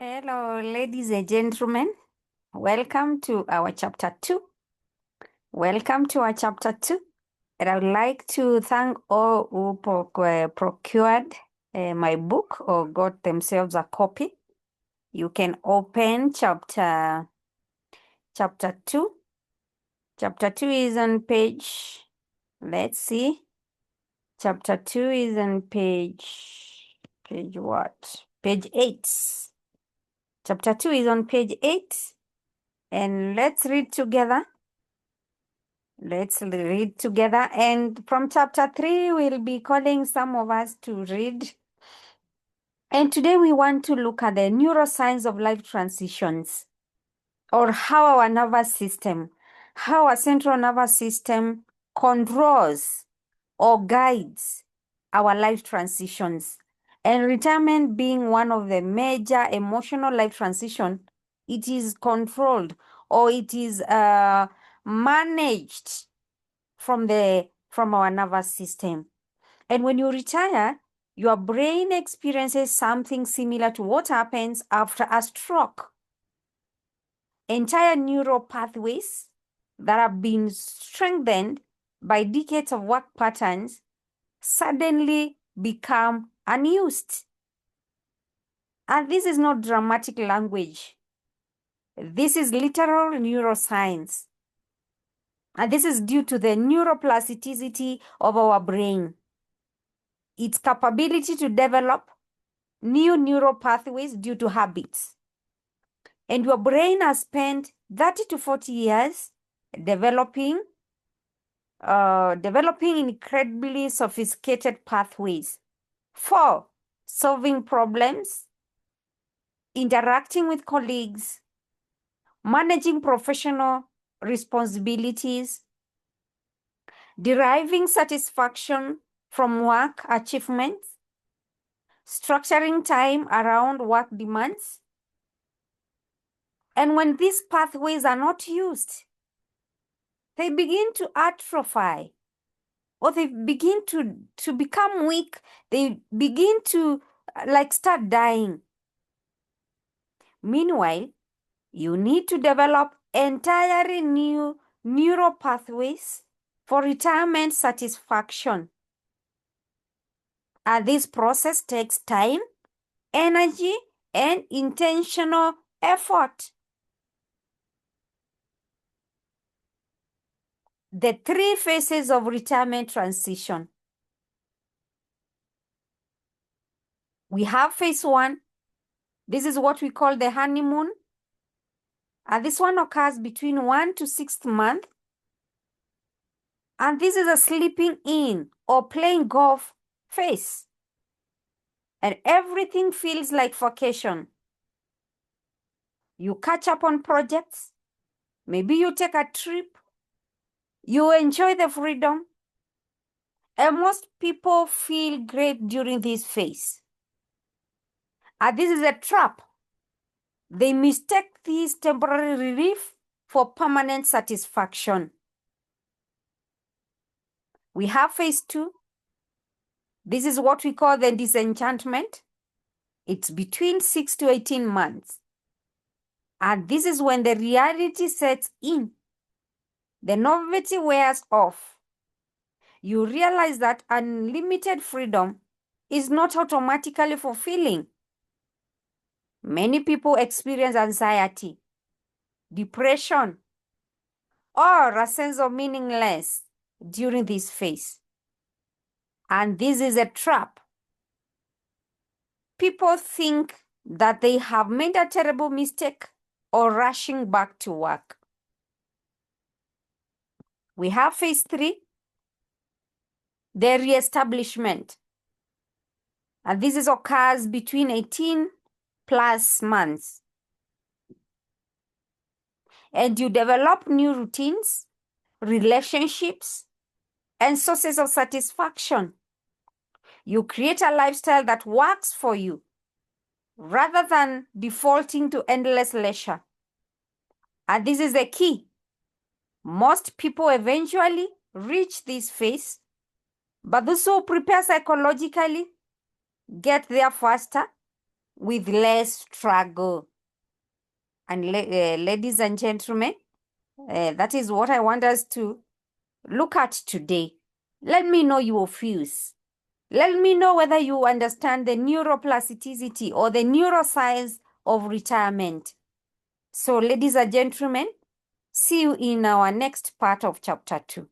Hello, ladies and gentlemen. Welcome to our chapter 2. Welcome to our chapter 2. And I would like to thank all who procured my book or got themselves a copy. You can open chapter 2. Chapter 2 is on page, let's see. Chapter 2 is on page what? Page 8. Chapter 2 is on page 8. And let's read together. Let's read together. And from chapter 3, we'll be calling some of us to read. And today we want to look at the neuroscience of life transitions, or how our nervous system, how our central nervous system controls or guides our life transitions. And retirement being one of the major emotional life transition, it is controlled or it is managed from our nervous system. And when you retire, your brain experiences something similar to what happens after a stroke. Entire neural pathways that have been strengthened by decades of work patterns suddenly become unused. And this is not dramatic language. This is literal neuroscience. And this is due to the neuroplasticity of our brain, its capability to develop new neural pathways due to habits. And your brain has spent 30 to 40 years developing incredibly sophisticated pathways for solving problems, interacting with colleagues, managing professional responsibilities, deriving satisfaction from work achievements, structuring time around work demands. And when these pathways are not used, they begin to atrophy, or they begin to become weak. They begin to start dying. Meanwhile, you need to develop entirely new neural pathways for retirement satisfaction. And this process takes time, energy, and intentional effort. The 3 phases of retirement transition. We have phase 1. This is what we call the honeymoon. And this one occurs between 1 to 6th month. And this is a sleeping in or playing golf phase. And everything feels like vacation. You catch up on projects. Maybe you take a trip. You enjoy the freedom. And most people feel great during this phase. And this is a trap. They mistake this temporary relief for permanent satisfaction. We have phase 2. This is what we call the disenchantment. It's between 6 to 18 months. And this is when the reality sets in. The novelty wears off. You realize that unlimited freedom is not automatically fulfilling. Many people experience anxiety, depression, or a sense of meaninglessness during this phase. And this is a trap. People think that they have made a terrible mistake or rushing back to work. We have phase 3, the reestablishment. And this occurs between 18 plus months. And you develop new routines, relationships, and sources of satisfaction. You create a lifestyle that works for you rather than defaulting to endless leisure. And this is the key. Most people eventually reach this phase, but those who prepare psychologically get there faster with less struggle. And ladies and gentlemen, that is what I want us to look at today. Let me know your views. Let me know whether you understand the neuroplasticity or the neuroscience of retirement. So, ladies and gentlemen, see you in our next part of chapter 2.